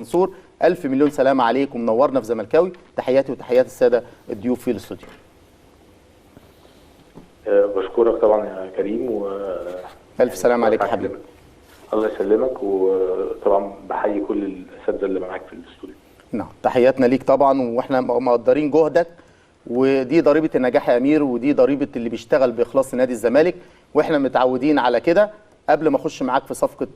منصور، ألف مليون سلامة عليك ومنورنا في زملكاوي. تحياتي وتحيات السادة الضيوف في الاستوديو. بشكرك طبعا يا كريم ألف سلامة عليك يا حبيبي. الله يسلمك، وطبعا بحيي كل الاساتذه اللي معاك في الاستوديو. نعم، تحياتنا ليك طبعا، واحنا مقدرين جهدك، ودي ضريبة النجاح يا أمير، ودي ضريبة اللي بيشتغل بإخلاص نادي الزمالك، واحنا متعودين على كده. قبل ما اخش معاك في صفقة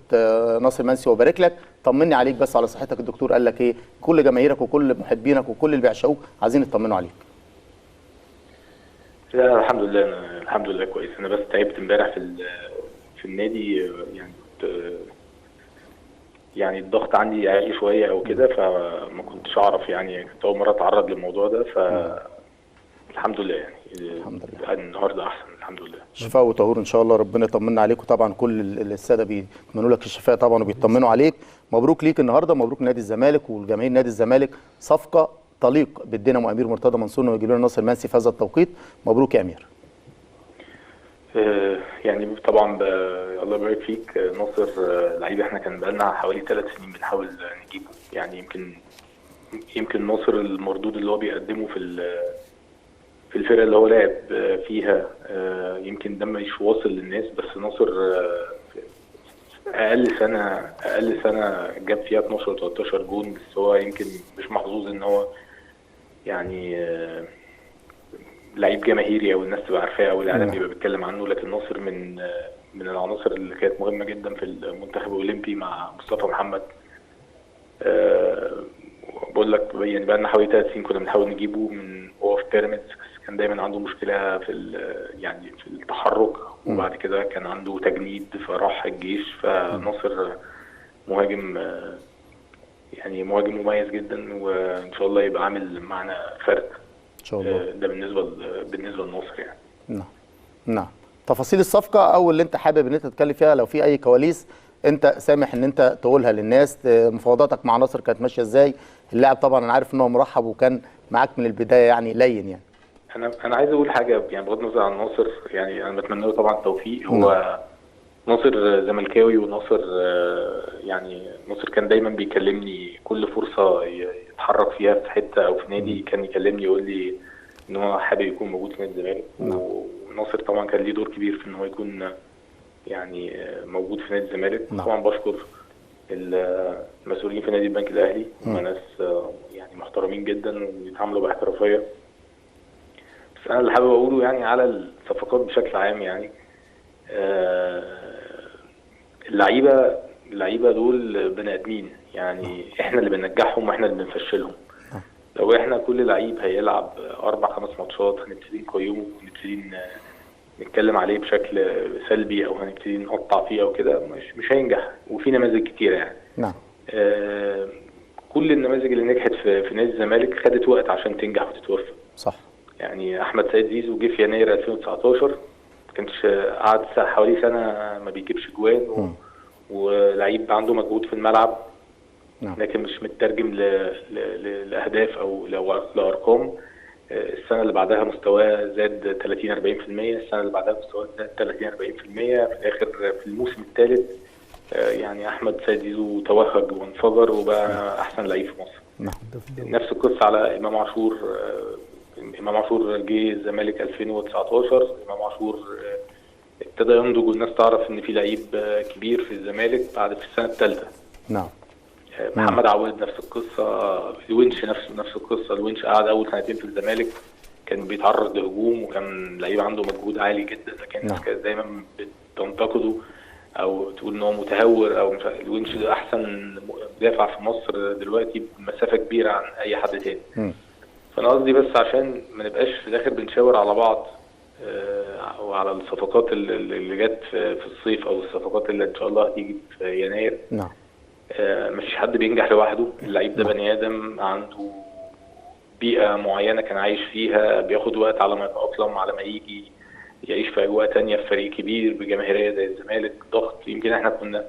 ناصر منسي وبارك لك، طمني عليك بس على صحتك. الدكتور قال لك ايه؟ كل جماهيرك وكل محبينك وكل اللي بيعشقوك عايزين يطمنوا عليك. لا الحمد لله، أنا الحمد لله كويس. انا بس تعبت امبارح في النادي، يعني كنت يعني الضغط عندي عالي شويه او كده، فما كنتش اعرف، يعني كنت اول مره اتعرض للموضوع ده، الحمد لله يعني الحمد لله النهارده احسن الحمد لله. شفاء وطهور ان شاء الله، ربنا يطمنا عليك. وطبعا كل الساده بيتمنوا لك الشفاء طبعا وبيطمنوا عليك. مبروك ليك النهارده، مبروك نادي الزمالك والجماهير نادي الزمالك. صفقه تليق بالدينامو امير مرتضى منصور ويجي لنا ناصر منسي في هذا التوقيت. مبروك يا امير. يعني طبعا الله يبارك فيك. ناصر لعيب احنا كان بقالنا حوالي 3 سنين بنحاول نجيبه، يعني يمكن ناصر المردود اللي هو بيقدمه في الفرقه اللي هو لعب فيها يمكن ده مش واصل للناس، بس ناصر اقل سنه جاب فيها 12 13 جون، بس هو يمكن مش محظوظ ان هو يعني لعيب جماهيري او الناس تبقى عارفاه او الاعلام بيبقى بيتكلم عنه. لكن ناصر من العناصر اللي كانت مهمه جدا في المنتخب الاولمبي مع مصطفى محمد. بقول لك يعني بقى لنا حوالي 3 سنين كنا بنحاول نجيبه من هو في بيراميدز، كان دايما عنده مشكله يعني في التحرك، وبعد كده كان عنده تجنيد فراح الجيش. فناصر مهاجم، يعني مهاجم مميز جدا، وان شاء الله يبقى عامل معنا فرق ان شاء الله. ده بالنسبه لناصر يعني. نعم. تفاصيل الصفقه او اللي انت حابب ان انت تتكلم فيها، لو في اي كواليس انت سامح ان انت تقولها للناس. مفاوضاتك مع ناصر كانت ماشيه ازاي؟ اللاعب طبعا انا عارف ان هو مرحب وكان معاك من البدايه، يعني لين يعني. انا عايز اقول حاجه، يعني بغض النظر عن ناصر، يعني انا بتمنى له طبعا التوفيق. هو ناصر زملكاوي، وناصر يعني ناصر كان دايما بيكلمني كل فرصه يتحرك فيها في حته او في نادي، كان يكلمني يقول لي ان هو حابب يكون موجود في نادي الزمالك. وناصر طبعا كان ليه دور كبير في ان هو يكون يعني موجود في نادي الزمالك. طبعا بشكر المسؤولين في نادي البنك الاهلي، هم ناس يعني محترمين جدا وبيتعاملوا باحترافيه. بس انا اللي حابب اقوله يعني على الصفقات بشكل عام، يعني اللعيبه دول بني ادمين، يعني احنا اللي بننجحهم واحنا اللي بنفشلهم. لو احنا كل لعيب هيلعب 4 5 ماتشات هنبتدي نقيمه ونبتدي نتكلم عليه بشكل سلبي او هنبتدي نقطع فيه او كده، مش هينجح. وفي نماذج كتيره يعني. نعم. كل النماذج اللي نجحت في نادي الزمالك خدت وقت عشان تنجح وتتوفق. صح. يعني احمد سيد زيزو جه في يناير 2019، ما كانش قعد حوالي سنه ما بيجيبش جوان ولعيب عنده مجهود في الملعب، لكن مش مترجم لاهداف او لارقام. السنه اللي بعدها مستواه زاد 30 40%، السنه اللي بعدها مستواه زاد 30 40%. في الاخر في الموسم الثالث يعني احمد سيد زيزو توهج وانفجر وبقى احسن لعيب في مصر. نفس القصه على امام عاشور. امام عاشور جه الزمالك 2019، امام عاشور ابتدى ينضج والناس تعرف ان في لعيب كبير في الزمالك بعد في السنه الثالثه. نعم. محمد عواد نفس القصه، الونش نفس القصه. الونش قعد اول سنتين في الزمالك كان بيتعرض لهجوم وكان لعيب عنده مجهود عالي جدا، لكن الناس كانت دايما بتنتقده او تقول ان هو متهور او مش. الونش ده احسن مدافع في مصر دلوقتي بمسافه كبيره عن اي حد تاني. فانا قصدي بس عشان ما نبقاش في الاخر بنشاور على بعض وعلى الصفقات اللي جت في الصيف او الصفقات اللي ان شاء الله هتيجي في يناير. نعم. مفيش حد بينجح لوحده. اللعيب ده بني ادم عنده بيئه معينه كان عايش فيها، بياخد وقت على ما يتاقلم، على ما يجي يعيش في اجواء تانية في فريق كبير بجماهيريه زي الزمالك، ضغط. يمكن احنا كنا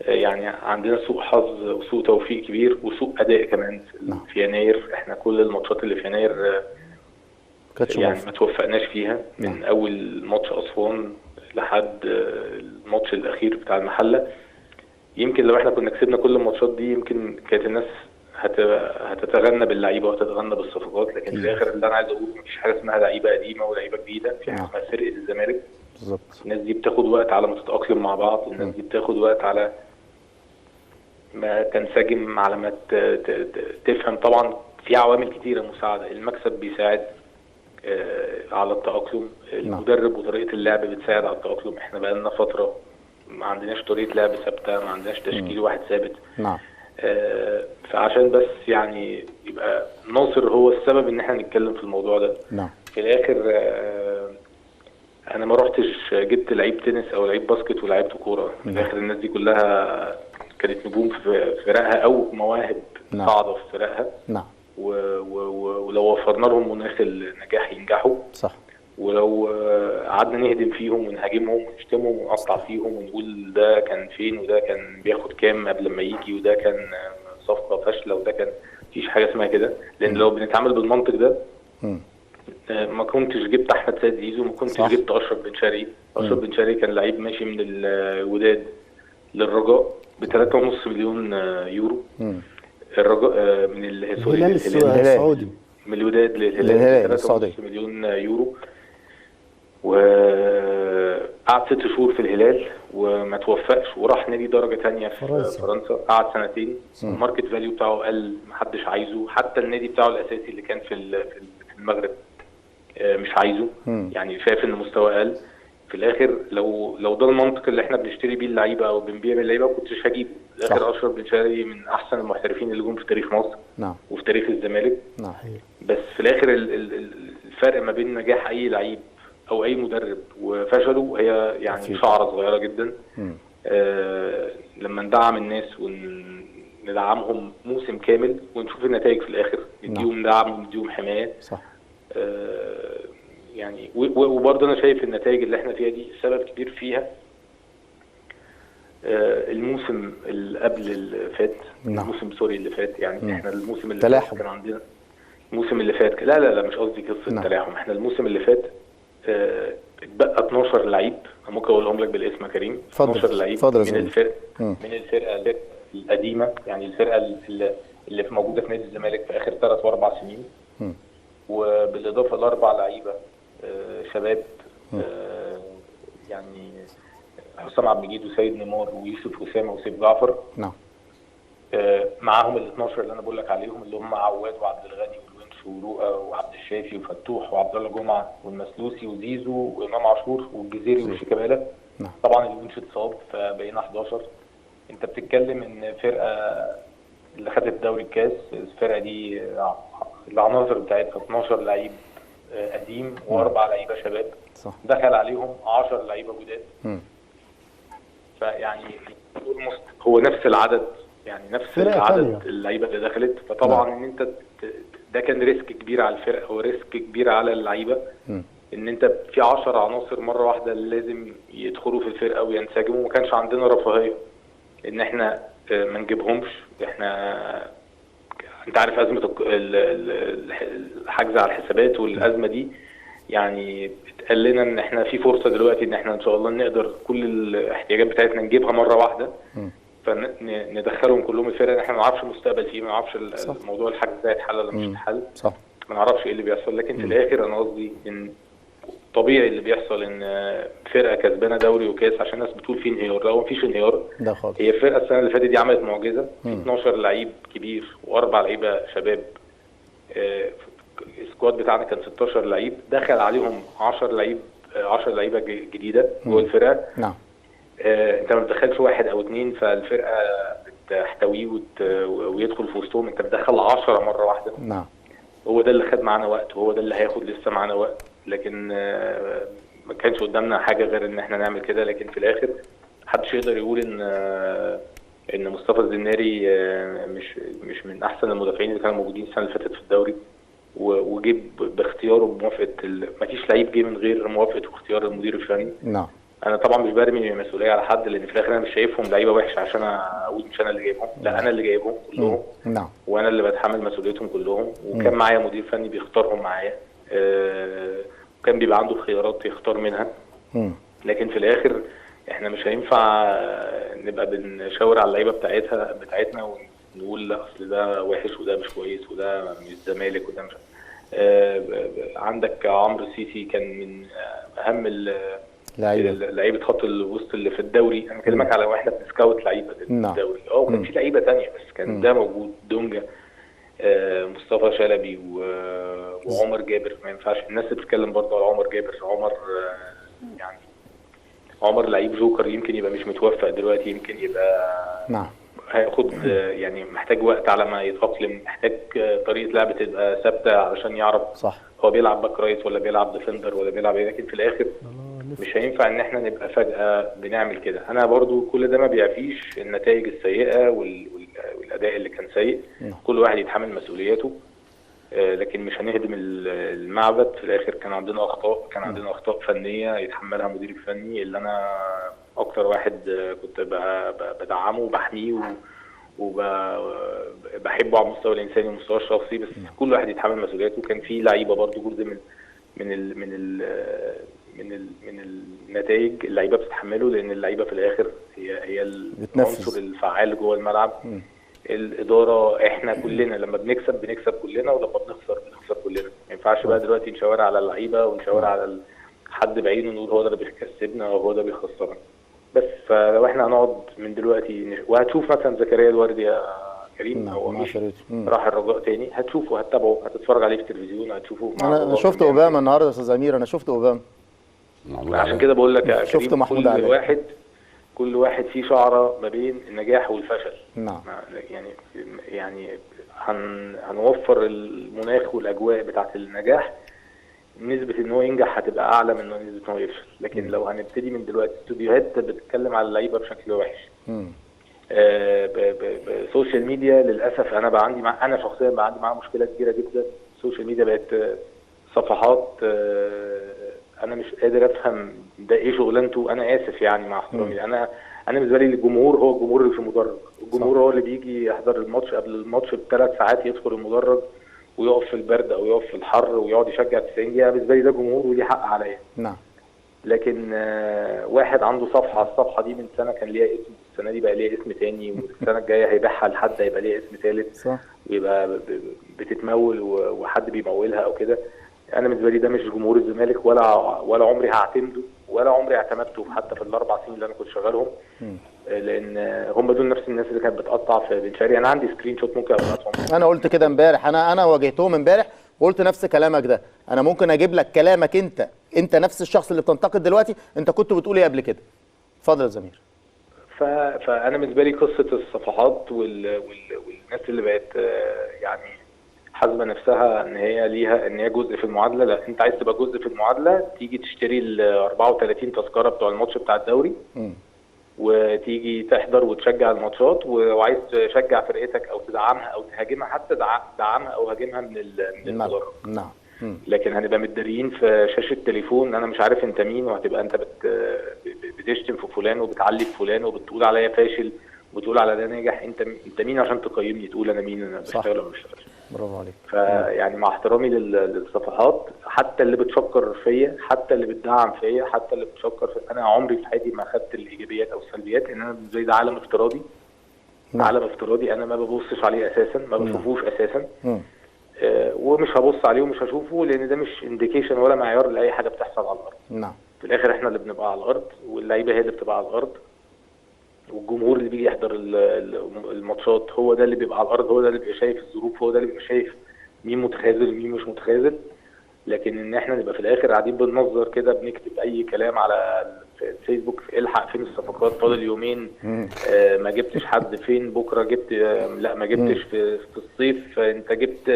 يعني عندنا سوء حظ وسوء توفيق كبير وسوء اداء كمان في يناير. احنا كل الماتشات اللي في يناير يعني ما توفقناش فيها، من اول ماتش اسوان لحد الماتش الاخير بتاع المحله. يمكن لو احنا كنا كسبنا كل الماتشات دي يمكن كانت الناس هتتغنى باللعيبه وهتتغنى بالصفقات، لكن في الاخر اللي انا عايز اقوله مفيش حاجه اسمها لعيبه قديمه ولعيبه جديده، في حاجه اسمها فرقه الزمالك بالظبط. الناس دي بتاخد وقت على ما تتاقلم مع بعض، الناس دي بتاخد وقت على ما تنسجم، على ما تفهم. طبعا في عوامل كتيره مساعده، المكسب بيساعد على التاقلم، المدرب وطريقه اللعب بتساعد على التاقلم. احنا بقى لنا فتره ما عندناش طريقه لعب ثابته، ما عندناش تشكيل واحد ثابت. نعم. فعشان بس يعني يبقى ناصر هو السبب ان احنا نتكلم في الموضوع ده. نعم. في الاخر انا ما رحتش جبت لعيب تنس او لعيب باسكت ولعبت كوره، في الاخر الناس دي كلها كانت نجوم في فرقها او مواهب صاعده في فرقها. نعم. ولو وفرنا لهم مناخ النجاح ينجحوا. صح. ولو قعدنا نهدم فيهم ونهاجمهم ونشتمهم ونقطع فيهم ونقول ده كان فين وده كان بياخد كام قبل ما يجي وده كان صفقه فاشله وده كان، مفيش حاجه اسمها كده. لان لو بنتعامل بالمنطق ده ما كنتش جبت احمد سيد زيزو، ما كنتش جبت اشرف بن شرقي. اشرف بن شرقي كان لعيب ماشي من الوداد للرجاء ب 3.5 مليون يورو. الرجاء من الهلال السعودي، من الوداد للهلال 3.5 مليون يورو، وقعد 6 شهور في الهلال وما توفقش وراح نادي درجه ثانيه في فرنسا، قعد 2 سنين. الماركت فاليو بتاعه قل، محدش عايزه، حتى النادي بتاعه الاساسي اللي كان في المغرب مش عايزه. يعني شايف ان مستواه قل. في الاخر لو ده المنطق اللي احنا بنشتري بيه اللعيبه او بنبيع بيه اللعيبه كنتش هجيبه. في الاخر اشرف بن شرقي من احسن المحترفين اللي جم في تاريخ مصر. نعم. وفي تاريخ الزمالك. نعم. بس في الاخر الفرق ما بين نجاح اي لعيب او اي مدرب وفشله هي يعني شعره صغيره جدا. لما ندعم الناس وندعمهم موسم كامل ونشوف النتائج في الاخر، نديهم دعم ونديهم حمايه. صح. يعني وبرضه انا شايف النتائج اللي احنا فيها دي سبب كبير فيها الموسم اللي قبل اللي فات. الموسم سوري اللي فات، يعني احنا الموسم اللي فات كان عندنا الموسم اللي فات لا مش قصدي قصه تلاحم. احنا الموسم اللي فات اتبقى 12 لعيب، ممكن اقولهم لك بالاسم يا كريم. 12 لعيب من الفرقه القديمه، يعني الفرقه اللي موجوده في نادي الزمالك في اخر 3 و4 سنين. وبالاضافه ل4 لعيبه شباب، يعني حسام عبد المجيد وسيد نيمار ويوسف اسامه وسيف جعفر. نعم. معاهم ال 12 اللي انا بقول لك عليهم، اللي هم عواد وعبد الغني والونش ورؤى وعبد الشافي وفتوح وعبد الله جمعه والمسلوسي وزيزو وامام عاشور والجزيري وشيكابالا. نعم. طبعا الونش اتصاب فبقينا 11. انت بتتكلم ان فرقه اللي خدت دوري الكاس، الفرقه دي العناصر بتاعتها 12 لعيب قديم و4 لعيبه شباب. صح. دخل عليهم 10 لعيبه جداد. فيعني هو نفس العدد، يعني نفس العدد اللعيبه اللي دخلت. فطبعا ان انت ده كان ريسك كبير على الفرقه وريسك كبير على اللعيبه، ان انت في 10 عناصر مره واحده لازم يدخلوا في الفرقه وينسجموا. وما كانش عندنا رفاهيه ان احنا ما نجيبهمش. احنا انت عارف ازمه الحجز على الحسابات، والازمه دي يعني اتقال لنا ان احنا في فرصه دلوقتي ان احنا ان شاء الله نقدر كل الاحتياجات بتاعتنا نجيبها مره واحده، فندخلهم كلهم الفرقه. احنا ما نعرفش المستقبل فيه، ما نعرفش الموضوع الحجز ده هيتحل ولا مش هيتحل. صح. ما نعرفش ايه اللي بيحصل. لكن في الاخر انا قصدي ان طبيعي اللي بيحصل ان فرقه كسبانه دوري وكاس عشان الناس بتقول في انهيار. لا، مفيش انهيار. ده خالص. هي الفرقه السنه اللي فاتت دي عملت معجزه، 12 لعيب كبير و4 لعيبه شباب. السكواد بتاعنا كان 16 لعيب، دخل عليهم 10 لعيبه جديده جوه الفرقه. نعم. انت ما بتدخلش واحد او اثنين فالفرقه تحتويه ويدخل في وسطهم، انت بتدخل 10 مره واحده. نعم. هو ده اللي خد معانا وقت، وهو ده اللي هياخد لسه معانا وقت. لكن ما كانش قدامنا حاجه غير ان احنا نعمل كده. لكن في الاخر محدش يقدر يقول ان مصطفى الزناري مش من احسن المدافعين اللي كانوا موجودين السنه اللي فاتت في الدوري، وجيب باختياره بموافقه ما فيش لعيب جه من غير موافقه واختيار المدير الفني. نعم. انا طبعا مش برمي المسؤوليه على حد، لان في الاخر انا مش شايفهم لعيبه وحشه عشان اقول مش انا اللي جايبهم. لا، انا اللي جايبهم كلهم. نعم. وانا اللي بتحمل مسؤوليتهم كلهم. وكان معايا مدير فني بيختارهم معايا، وكان بيبقى عنده خيارات يختار منها. لكن في الاخر احنا مش هينفع نبقى بنشاور على اللعيبه بتاعتنا ونقول لا اصل ده وحش وده مش كويس وده مش زمالك وده مش عندك عمرو السيسي كان من اهم لعيبه خط الوسط اللي في الدوري. انا بكلمك على واحنا بنسكاوت لعيبه الدوري. كان في لعيبه ثانيه بس كان ده موجود، دونجا، مصطفى شلبي وعمر جابر. ما ينفعش الناس بتتكلم برضه على عمر جابر. يعني عمر لعيب جوكر، يمكن يبقى مش متوفق دلوقتي، يمكن يبقى هياخد يعني محتاج وقت على ما يتأقلم، محتاج طريقه لعب تبقى ثابته علشان يعرف صح هو بيلعب باك رايت ولا بيلعب ديفندر ولا بيلعب ايه. لكن في الاخر مش هينفع ان احنا نبقى فجأة بنعمل كده. انا برضو كل ده ما بيعفيش النتائج السيئة والاداء اللي كان سيء. كل واحد يتحمل مسؤولياته، لكن مش هنهدم المعبد. في الاخر كان عندنا اخطاء فنية يتحملها مدير الفني، اللي انا اكتر واحد كنت بدعمه وبحميه وبحبه على المستوى الانساني والمستوى الشخصي. بس كل واحد يتحمل مسؤولياته. كان في لعيبة برضو جزء من النتائج اللعيبه بتتحمله، لان اللعيبه في الاخر هي العنصر الفعال جوه الملعب. الاداره احنا كلنا لما بنكسب كلنا، ولما بنخسر كلنا. ما ينفعش بقى دلوقتي نشاور على اللعيبه ونشاور على حد بعينه ونقول هو ده اللي بيكسبنا او هو ده بيخسرنا. بس فلو احنا هنقعد من دلوقتي وهتشوف مثلا زكريا الوردي يا كريم هو راح الرجاء تاني، هتشوفه، هتتابعه، هتتفرج عليه في التلفزيون، هتشوفه. انا شفت اوباما النهارده يا استاذ امير، انا شفت اوباما. عشان كده بقول لك يا كريم، شفت محمود كل واحد فيه شعره ما بين النجاح والفشل. نعم. يعني هنوفر المناخ والاجواء بتاعه النجاح، نسبه ان هو ينجح هتبقى اعلى من نسبه ان هو يفشل. لكن لو هنبتدي من دلوقتي استوديوهات بتتكلم على اللعيبه بشكل وحش، سوشيال ميديا للاسف انا شخصيا بقى عندي معاها مشكله كبيره جدا. السوشيال ميديا بقت صفحات، انا مش قادر افهم ده ايه شغلانته. انا اسف يعني مع احترامي، انا بالنسبه لي الجمهور هو الجمهور اللي في المدرج. الجمهور هو اللي بيجي يحضر الماتش قبل الماتش ب3 ساعات، يدخل المدرج ويقف في البرد او يقف في الحر ويقعد يشجع 90 دقيقه. بالنسبه لي ده جمهور وليه حق عليا. نعم. لكن واحد عنده الصفحه دي من سنه كان ليها اسم، السنه دي بقى ليها اسم تاني، والسنه الجايه هيبيعها لحد هيبقى ليها اسم ثالث، ويبقى بتتمول وحد بيمولها او كده. انا بالنسبه لي ده مش جمهور الزمالك، ولا عمري هعتمده، ولا عمري اعتمدته حتى في ال4 سنين اللي انا كنت شغالهم. لان هم دول نفس الناس اللي كانت بتقطع في بن شرقي. انا عندي سكرين شوت ممكن ابعتهم. انا قلت كده امبارح، انا واجهتهم امبارح وقلت نفس كلامك ده. انا ممكن اجيب لك كلامك انت نفس الشخص اللي بتنتقد دلوقتي، انت كنت بتقول ايه قبل كده. اتفضل يا زمير. فانا بالنسبه لي قصه الصفحات والناس اللي بقت يعني حاسبه نفسها ان هي جزء في المعادله. لا، انت عايز تبقى جزء في المعادله تيجي تشتري ال 34 تذكره بتوع الماتش بتاع الدوري، وتيجي تحضر وتشجع الماتشات، وعايز تشجع فرقتك او تدعمها او تهاجمها، حتى دعمها او هاجمها من المدرج. نعم. لكن هنبقى متداريين في شاشه تليفون، انا مش عارف انت مين، وهتبقى انت بتشتم في فلان وبتعلي في فلان وبتقول عليا فاشل وبتقول على ده ناجح. انت مين عشان تقيمني تقول انا مين، انا بشتغل ولا ما بشتغلش؟ برافو عليك. فيعني مع احترامي للصفحات، حتى اللي بتشكر فيا، حتى اللي بتدعم فيا، حتى اللي بتشكر في، انا عمري في حياتي ما اخدت الايجابيات او السلبيات، لان انا بالنسبه لي ده عالم افتراضي. عالم افتراضي انا ما ببصش عليه اساسا، ما بشوفوش اساسا. ومش هبص عليه ومش هشوفه، لان ده مش انديكيشن ولا معيار لاي حاجه بتحصل على الارض. نعم. في الاخر احنا اللي بنبقى على الارض، واللعيبه هي اللي بتبقى على الارض، والجمهور اللي بيجي يحضر الماتشات هو ده اللي بيبقى على الارض، هو ده اللي بيبقى شايف الظروف، هو ده اللي بيبقى شايف مين متخاذل ومين مش متخاذل. لكن ان احنا نبقى في الاخر قاعدين بننظر كده، بنكتب اي كلام على الفيسبوك، الحق فين الصفقات، فاضل يومين، ما جبتش حد، فين بكره جبت، لا ما جبتش في الصيف، انت جبت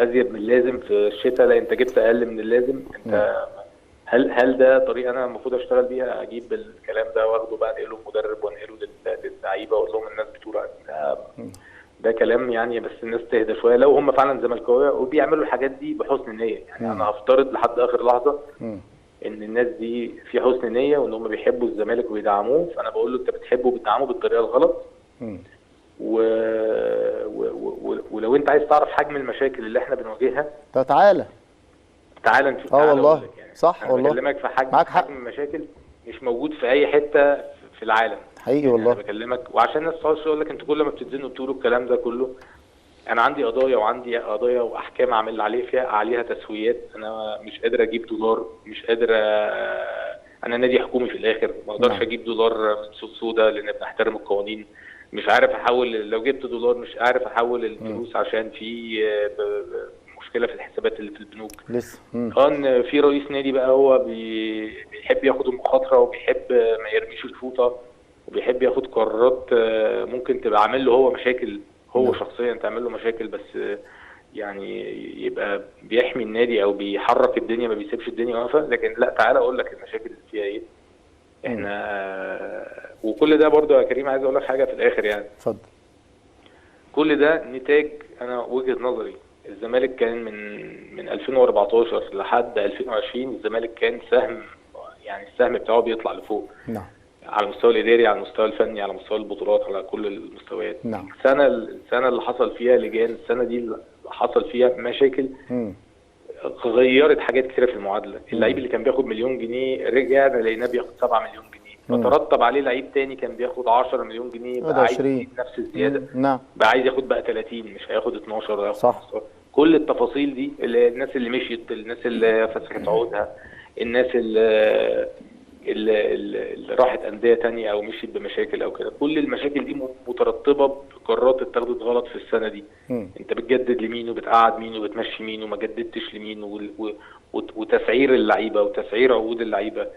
ازيد من اللازم، في الشتاء لا انت جبت اقل من اللازم. انت هل ده طريقه انا المفروض اشتغل بيها؟ اجيب الكلام ده واخده بقى انقله المدرب وانقله للعيبه واقول لهم الناس بتقول ده كلام يعني. بس الناس تهدى شويه لو هم فعلا زملكاويه وبيعملوا الحاجات دي بحسن نيه. يعني انا هفترض لحد اخر لحظه ان الناس دي في حسن نيه، وان هم بيحبوا الزمالك وبيدعموه. فانا بقول له انت بتحبه وبتدعمه بالطريقه الغلط. ولو انت عايز تعرف حجم المشاكل اللي احنا بنواجهها، تعالى نشوف. والله يعني صح والله. بكلمك في حجم المشاكل. مش موجود في اي حته في العالم. حقيقي والله. انا بكلمك وعشان الناس تقعدش تقول لك انتوا كل ما بتتزنوا بتقولوا الكلام ده كله. انا عندي قضايا واحكام اعمل عليها تسويات. انا مش قادر اجيب دولار، مش قادر انا نادي حكومي في الاخر، ما اقدرش اجيب دولار من سوق سودا لان بنحترم القوانين. مش عارف احول، لو جبت دولار مش عارف احول الفلوس عشان في مشكله في الحسابات اللي في البنوك لسه. ان في رئيس نادي بقى هو بيحب ياخد المخاطره وبيحب ما يرميش الفوطه وبيحب ياخد قرارات ممكن تبقى عامل له هو مشاكل، هو شخصيا تعمل له مشاكل، بس يعني يبقى بيحمي النادي او بيحرك الدنيا، ما بيسيبش الدنيا واقفه. لكن لا، تعالى اقول لك المشاكل اللي فيها ايه. احنا وكل ده برضو يا كريم عايز اقول لك حاجه في الاخر يعني. اتفضل. كل ده نتاج، انا وجهه نظري الزمالك كان من 2014 لحد 2020 الزمالك كان سهم، يعني السهم بتاعه بيطلع لفوق. نعم. على المستوى الاداري، على المستوى الفني، على مستوى البطولات، على كل المستويات. نعم. السنه اللي حصل فيها لجان، السنه دي اللي حصل فيها مشاكل غيرت حاجات كتيره في المعادله. اللعيب اللي كان بياخد مليون جنيه رجع لقيناه بياخد 7 مليون جنيه، فترتب عليه لعيب تاني كان بياخد 10 مليون جنيه بقى عايز يزيد نفس الزياده. نعم. بقى عايز ياخد بقى 30، مش هياخد 12 ولا هياخد صح. 15. كل التفاصيل دي، الناس اللي مشيت، الناس اللي فسخت عقودها، الناس اللي راحت انديه تانية او مشيت بمشاكل او كده، كل المشاكل دي مترتبه بقرارات اتخذت غلط في السنه دي. انت بتجدد لمين وبتقعد مين وبتمشي مين وما جددتش لمين، وتسعير اللعيبه وتسعير عقود اللعيبه.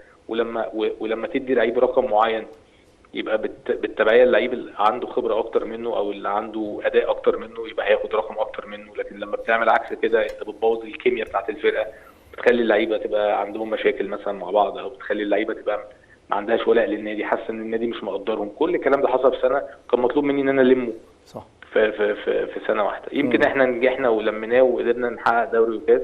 ولما تدي لعيب رقم معين يبقى بالتبعيه اللعيب اللي عنده خبره اكتر منه او اللي عنده اداء اكتر منه يبقى هياخد رقم اكتر منه. لكن لما بتعمل عكس كده انت بتبوظ الكيمياء بتاعت الفرقه، بتخلي اللعيبه تبقى عندهم مشاكل مثلا مع بعض، او بتخلي اللعيبه تبقى ما عندهاش ولاء للنادي، حاسه ان النادي مش مقدرهم. كل الكلام ده حصل في سنه كان مطلوب مني ان انا المه. صح. في سنه واحده. يمكن احنا نجحنا ولميناه وقدرنا نحقق دوري وكاس،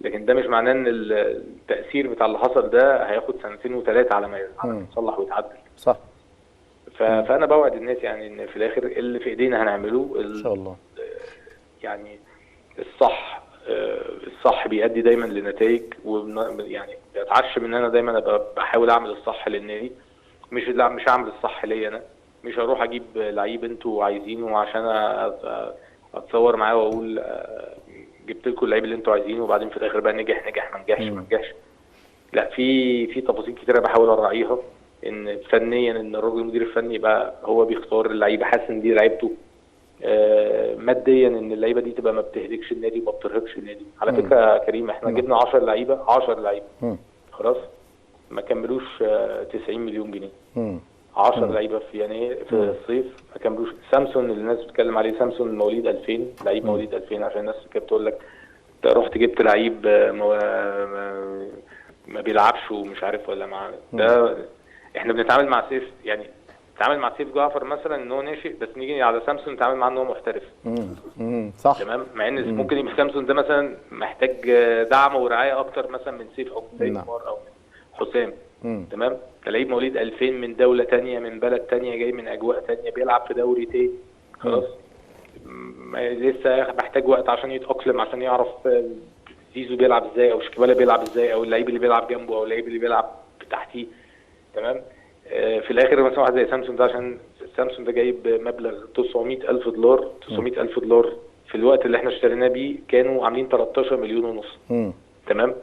لكن ده مش معناه ان التاثير بتاع اللي حصل ده هياخد سنتين وثلاثه على ما يتصلح ويتعدل. صح. فانا بوعد الناس يعني ان في الاخر اللي في ايدينا هنعمله ان شاء الله. يعني الصح بيؤدي دايما لنتائج، ويعني بتعشم ان انا دايما ابقى بحاول اعمل الصح للنادي، مش هعمل الصح ليا انا. مش هروح اجيب لعيب انتوا عايزينه عشان اتصور معاه واقول جبت لكم اللعيب اللي انتوا عايزينه وبعدين في الاخر بقى نجح ما نجحش. لا، في تفاصيل كتيره بحاول اراعيها، ان فنيا ان الراجل المدير الفني يبقى هو بيختار اللعيبه، حاسس ان دي لعيبته. ماديا ان اللعيبه دي تبقى ما بتهلكش النادي وما بترهقش النادي. على فكره يا كريم احنا جبنا 10 لعيبه خلاص ما كملوش 90 مليون جنيه. 10 لعيبه في يناير في الصيف ما كملوش. سامسون اللي الناس بتتكلم عليه، سامسون مواليد 2000، لعيب مواليد 2000، عشان الناس كانت بتقول لك انت رحت جبت لعيب ما بيلعبش ومش عارف ولا مع ده. احنا بنتعامل مع سيف، يعني نتعامل مع سيف جعفر مثلا ان هو ناشئ، بس نيجي على سامسون نتعامل معاه ان هو محترف. صح. تمام. مع ان ممكن يبقى سامسون ده مثلا محتاج دعم ورعايه اكتر مثلا من سيف او من نيمار او من حسام. تمام. لعيب مواليد 2000 من دوله ثانيه، من بلد ثانيه، جاي من اجواء ثانيه، بيلعب في دوري تاني خلاص. لسه محتاج وقت عشان يتاقلم، عشان يعرف زيزو بيلعب ازاي او شيكابالا بيلعب ازاي او اللعيب اللي بيلعب جنبه او اللعيب اللي بيلعب تحتيه. تمام. في الاخر مثلا واحد زي سامسون ده، عشان سامسون ده جايب مبلغ $900,000 $900,000 في الوقت اللي احنا اشتريناه بيه كانوا عاملين 13 مليون ونص. تمام.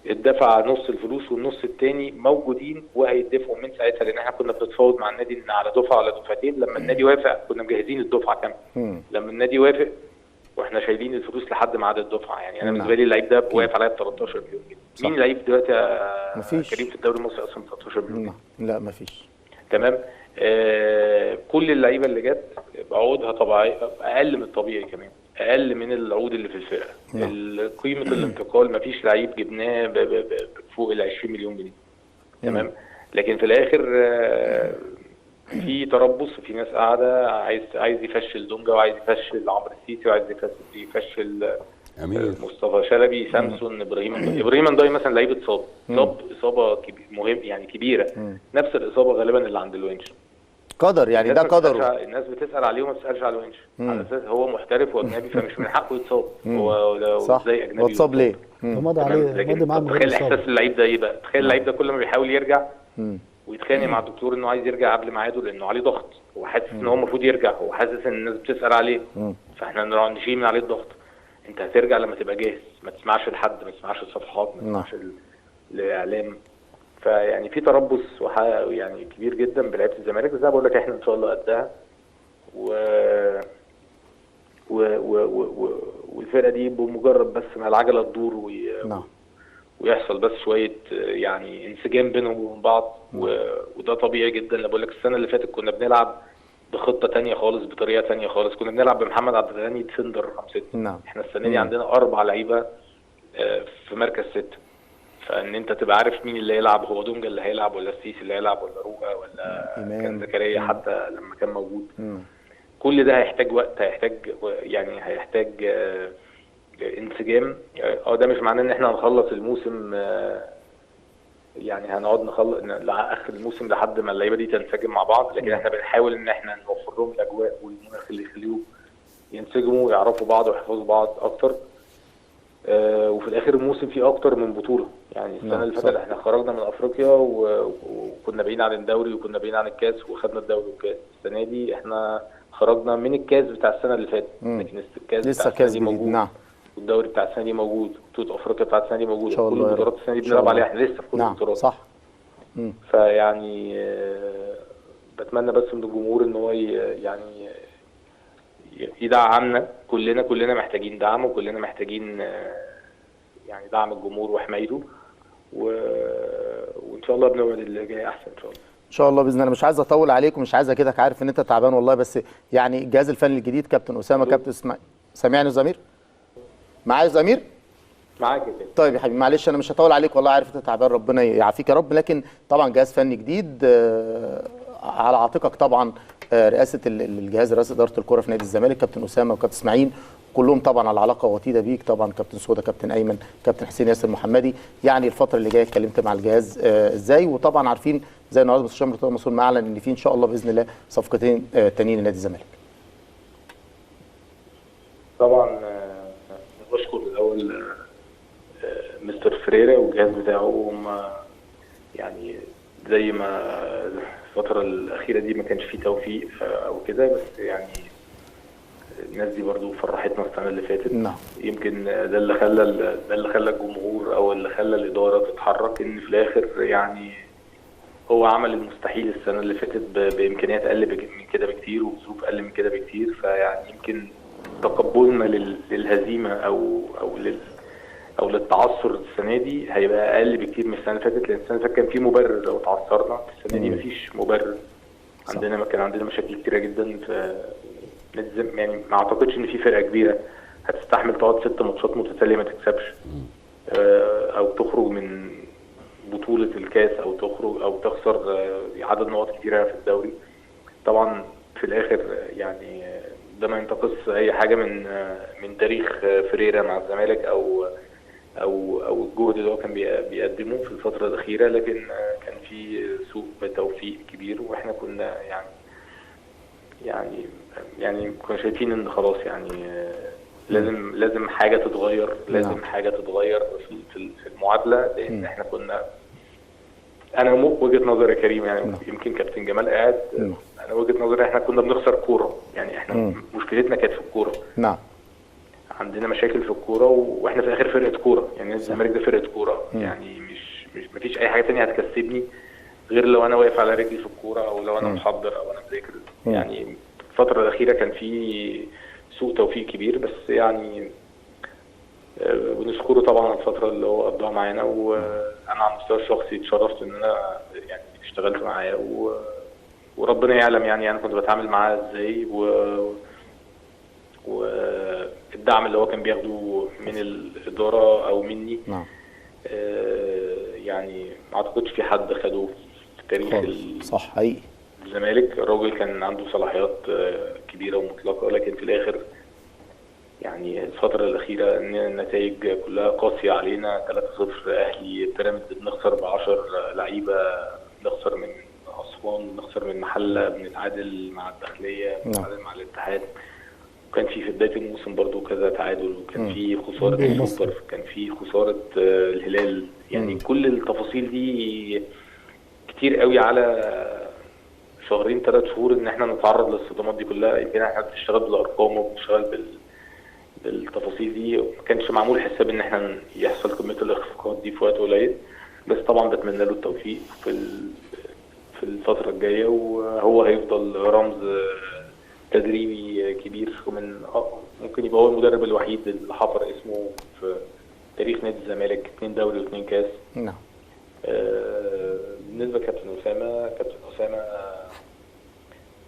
اتدفع نص الفلوس والنص الثاني موجودين وهيدفعوا من ساعتها، لان احنا كنا بنتفاوض مع النادي ان على دفعه ولا دفعتين. لما النادي وافق كنا مجهزين الدفعه كامله. لما النادي وافق واحنا شايلين الفلوس لحد ميعاد الدفعه. يعني انا بالنسبه لي اللعيب ده واقف عليا ب 13 مليون جنيه. مين لعيب دلوقتي يا كريم في الدوري المصري اصلا 13 مليون جنيه؟ لا مفيش. تمام. كل اللعيبه اللي جت بعقودها طبيعيه اقل من الطبيعي، كمان اقل من العقود اللي في الفرقه. قيمه الانتقال مفيش لعيب جبناه فوق ال 20 مليون جنيه. تمام. لكن في الاخر في تربص، في ناس قاعده عايز يفشل دونجا، وعايز يفشل عمرو السيسي، وعايز يفشل مصطفى شلبي، سامسون، ابراهيم نداي مثلا لعيب اتصاب اصابه كبيره. نفس الاصابه غالبا اللي عند الونش. قدر يعني، ده قدره. الناس بتسال عليه وما بتسالش على الونش على اساس هو محترف واجنبي، فمش من حقه يتصاب. هو ازاي اجنبي اتصاب ليه؟ مضى عليه، مضى معاه. تخيل احساس اللعيب ده ايه بقى؟ تخيل اللعيب ده كل ما بيحاول يرجع ويتخانق مع الدكتور انه عايز يرجع قبل ميعاده لانه عليه ضغط، هو حاسس ان هو المفروض يرجع، هو حاسس ان الناس بتسال عليه، فاحنا نشيل من عليه الضغط. انت هترجع لما تبقى جاهز، ما تسمعش لحد، ما تسمعش الصفحات، ما تسمعش الاعلام. فيعني في تربص يعني كبير جدا بلعيبه الزمالك، بس انا بقول لك احنا ان شاء الله قدها. والفرقه دي بمجرد بس ما العجله تدور ويحصل بس شويه يعني انسجام بينهم وبين بعض، وده طبيعي جدا. انا بقول لك السنه اللي فاتت كنا بنلعب بخطه ثانيه خالص، بطريقه ثانيه خالص، كنا بنلعب بمحمد عبد الغني ديفندر 5-6. احنا السنه دي عندنا 4 لعيبه في مركز 6، فان انت تبقى عارف مين اللي هيلعب، هو دونجا اللي هيلعب ولا السيسي اللي هيلعب ولا روقه ولا كان زكريا حتى لما كان موجود. كل ده هيحتاج وقت، هيحتاج انسجام. ده مش معناه ان احنا هنخلص الموسم، يعني هنقعد نخلص لاخر الموسم لحد ما اللعيبه دي تنسجم مع بعض، لكن احنا بنحاول ان احنا نوفر لهم الاجواء والمناخ اللي يخليهم ينسجموا ويعرفوا بعض ويحفظوا بعض اكتر. وفي الاخر الموسم فيه اكتر من بطوله، يعني السنه اللي فاتت احنا خرجنا من افريقيا وكنا بعيد عن الدوري وكنا بعيد عن الكاس وخدنا الدوري والكاس. السنه دي احنا خرجنا من الكاس بتاع السنه اللي فاتت، لكن الكاس لسه بتاع السنه دي موجود. والدوري بتاع السنه دي موجود، بطوله افريقيا بتاع السنه دي موجوده، كل البطولات السنه دي بنلعب عليها، احنا لسه في كل البطولات. صح. فيعني بتمنى بس من الجمهور ان هو يعني يدعمنا، كلنا محتاجين دعم، وكلنا محتاجين يعني دعم الجمهور وحمايته، وان شاء الله بنوعد اللي جاي احسن ان شاء الله. ان شاء الله باذن الله. مش عايز اطول عليك ومش عايز اكيدك، عارف ان انت تعبان والله، بس يعني الجهاز الفني الجديد كابتن اسامه، كابتن سامعني زمير؟ معايا زمير؟ معاك يا كابتن. طيب يا حبيبي معلش انا مش هطول عليك والله، عارف انت تعبان، ربنا يعافيك يا رب. لكن طبعا جهاز فني جديد على عاتقك طبعا رئاسه الجهاز، رئاسه اداره الكره في نادي الزمالك، كابتن اسامه وكابتن اسماعيل، كلهم طبعا على علاقه وطيده بيك، طبعا كابتن سوده، كابتن ايمن، كابتن حسين ياسر محمدي. يعني الفتره اللي جايه اتكلمت مع الجهاز ازاي، وطبعا عارفين زي النهارده مستشار مرتضى منصور معلن ان في ان شاء الله باذن الله صفقتين تانيين لنادي الزمالك. طبعا بشكر الاول مستر فريرا والجهاز بتاعه، هم يعني زي ما الفتره الاخيره دي ما كانش فيه توفيق او كده، بس يعني الناس دي برضو فرحتنا السنه اللي فاتت. يمكن ده اللي خلى الجمهور او اللي خلى الاداره تتحرك، ان في الاخر يعني هو عمل المستحيل السنه اللي فاتت بامكانيات اقل من كده بكتير وبظروف اقل من كده بكتير. فيعني يمكن تقبلنا للهزيمه او للتعثر السنه دي هيبقى اقل بكتير من السنه اللي فاتت، لان السنه اللي فاتت كان في مبرر لو تعثرنا، السنه دي مفيش مبرر. كان عندنا مشاكل كتيره جدا في يعني ما اعتقدش ان في فرقه كبيره هتستحمل تقعد 6 ماتشات متتاليه ما تكسبش، او تخرج من بطوله الكاس، او تخرج او تخسر عدد نقاط كتيره في الدوري. طبعا في الاخر يعني ده ما ينتقص اي حاجه من تاريخ فريرا مع الزمالك او الجهد اللي هو كان بيقدمه في الفتره الاخيره، لكن كان في سوء توفيق كبير، واحنا كنا يعني كنا شايفين ان خلاص يعني لازم حاجه تتغير، لازم حاجه تتغير في المعادله، لان احنا كنا، انا وجهه نظري يا كريم، يعني يمكن كابتن جمال قاعد، انا وجهه نظري احنا كنا بنخسر كوره، يعني احنا مشكلتنا كانت في الكوره. عندنا مشاكل في الكوره، واحنا في الاخر فرقه كوره، يعني الزمالك ده فرقه كوره، يعني مش مفيش اي حاجه ثانيه هتكسبني غير لو انا واقف على رجلي في الكوره، او لو انا محضر، او انا مذاكر. يعني الفتره الاخيره كان في سوء توفيق كبير، بس يعني ونشكره طبعا على الفتره اللي هو قضاها معانا، وانا على المستوى الشخصي اتشرفت ان انا يعني اشتغلت معاه، وربنا يعلم يعني انا كنت بتعامل معاه ازاي، والدعم اللي هو كان بياخده من الاداره او مني يعني ما اعتقدش في حد خده في تاريخ صح حقيقي الزمالك. الراجل كان عنده صلاحيات كبيره ومطلقه، لكن في الاخر يعني الفتره الاخيره ان النتائج كلها قاسيه علينا، 3-0 اهلي، بيراميدز بنخسر ب10 لعيبه، بنخسر من اسوان، بنخسر من محله، بنتعادل مع الداخليه، بنتعادل مع الاتحاد، وكان في بدايه الموسم برضو كذا تعادل، وكان في خساره السوبر، كان في خساره الهلال، يعني كل التفاصيل دي كتير قوي على شهرين 3 شهور ان احنا نتعرض للصدمات دي كلها. يمكن احنا بنشتغل بالارقام وبنشتغل بالتفاصيل دي، ما كانش معمول حساب ان احنا يحصل كميه الاخفاقات دي في وقت قليل. بس طبعا بتمنى له التوفيق في الفتره الجايه، وهو هيفضل رمز تدريبي كبير، ومن ممكن يبقى هو المدرب الوحيد اللي حفر اسمه في تاريخ نادي الزمالك 2 دوري و2 كاس. نعم. بالنسبه لكابتن اسامه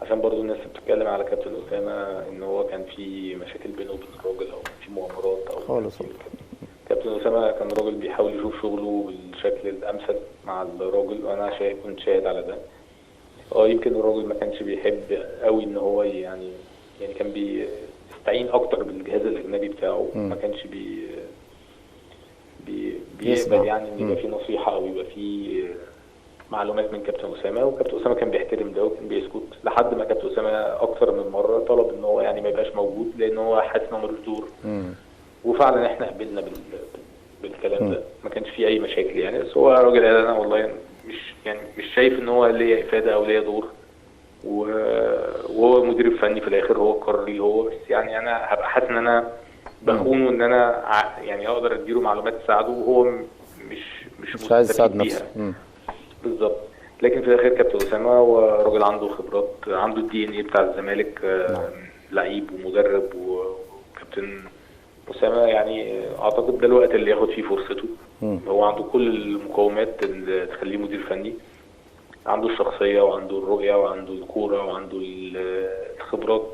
عشان برضو الناس بتتكلم على كابتن اسامه ان هو كان في مشاكل بينه وبين الراجل او في مؤامرات او خالص. كابتن اسامه كان راجل بيحاول يشوف شغله بالشكل الامثل مع الراجل، وانا كنت شاهد على ده. يمكن الراجل ما كانش بيحب قوي ان هو يعني كان بيستعين اكتر بالجهاز الاجنبي بتاعه، ما كانش بيقبل يعني ان يبقى في نصيحه او يبقى في معلومات من كابتن اسامه. وكابتن اسامه كان بيحترم ده وكان بيسكت، لحد ما كابتن اسامه اكتر من مره طلب ان هو يعني ما يبقاش موجود لان هو حاسس انه ملوش دور. وفعلا احنا قبلنا بالكلام ده، ما كانش فيه اي مشاكل يعني. بس هو راجل قال انا والله مش شايف ان هو ليا افاده او ليا دور، وهو مدير فني في الاخر، هو قرر لي هو. بس يعني انا هبقى حاسس ان انا بخونه، ان انا يعني اقدر اديله معلومات تساعده وهو مش عايز يساعد نفسه. بالظبط. لكن في الاخر كابتن اسامه هو راجل عنده خبرات، عنده الدي ان ايه بتاع الزمالك، لعيب ومدرب. وكابتن اسامه يعني اعتقد ده الوقت اللي ياخد فيه فرصته. هو عنده كل المقومات اللي تخليه مدير فني، عنده الشخصيه وعنده الرؤيه وعنده الكوره وعنده الخبرات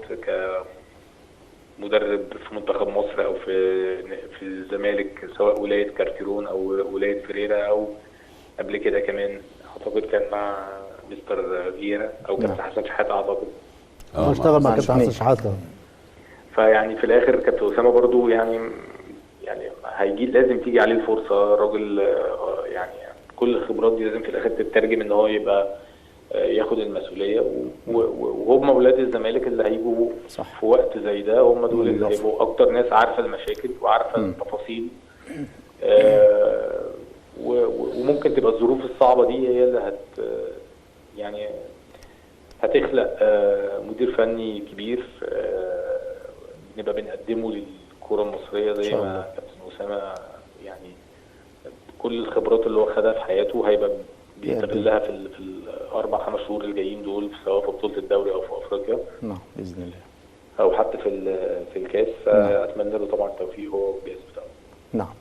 كمدرب في منتخب مصر او في الزمالك، سواء ولايه كارتيرون او ولايه فريرا او قبل كده كمان اعتقد كان مع مستر فييرا او كابتن حسن شحاته اعتقد. اشتغل مع كابتن حسن شحاته. فيعني في الاخر كابتن اسامه برضو يعني هيجي لازم تيجي عليه الفرصه. الراجل يعني كل الخبرات دي لازم في الاخر تترجم ان هو يبقى ياخد المسؤوليه. وهم اولاد الزمالك اللي هيجوا في وقت زي ده، هم دول اللي هيبقوا اكتر ناس عارفه المشاكل وعارفه التفاصيل. وممكن تبقى الظروف الصعبه دي هي اللي يعني هتخلق مدير فني كبير نبقى بنقدمه للكره المصريه زي ما كابتن اسامه يعني كل الخبرات اللي هو خدها في حياته هيبقى بيستغلها في ال4-5 شهور الجايين دول، سواء في بطوله الدوري او في افريقيا. نعم باذن الله. او حتى في الكاس. اتمنى له طبعا التوفيق هو والجهاز بتاعه. نعم.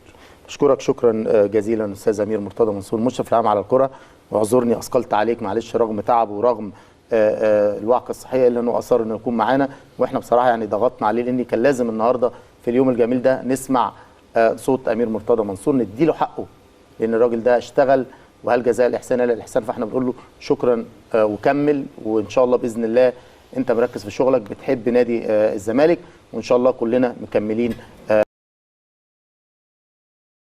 بشكرك شكرا جزيلا استاذ امير مرتضى منصور، المشرف العام على الكره. واعذرني اثقلت عليك معلش رغم تعبه ورغم الوعكه الصحيه، الا انه اصر انه يكون معانا، واحنا بصراحه يعني ضغطنا عليه لان كان لازم النهارده في اليوم الجميل ده نسمع صوت امير مرتضى منصور، نديله حقه لان الراجل ده اشتغل، وهل جزاء الاحسان الا الاحسان. فاحنا بنقول له شكرا وكمل، وان شاء الله باذن الله انت مركز في شغلك، بتحب نادي الزمالك، وان شاء الله كلنا مكملين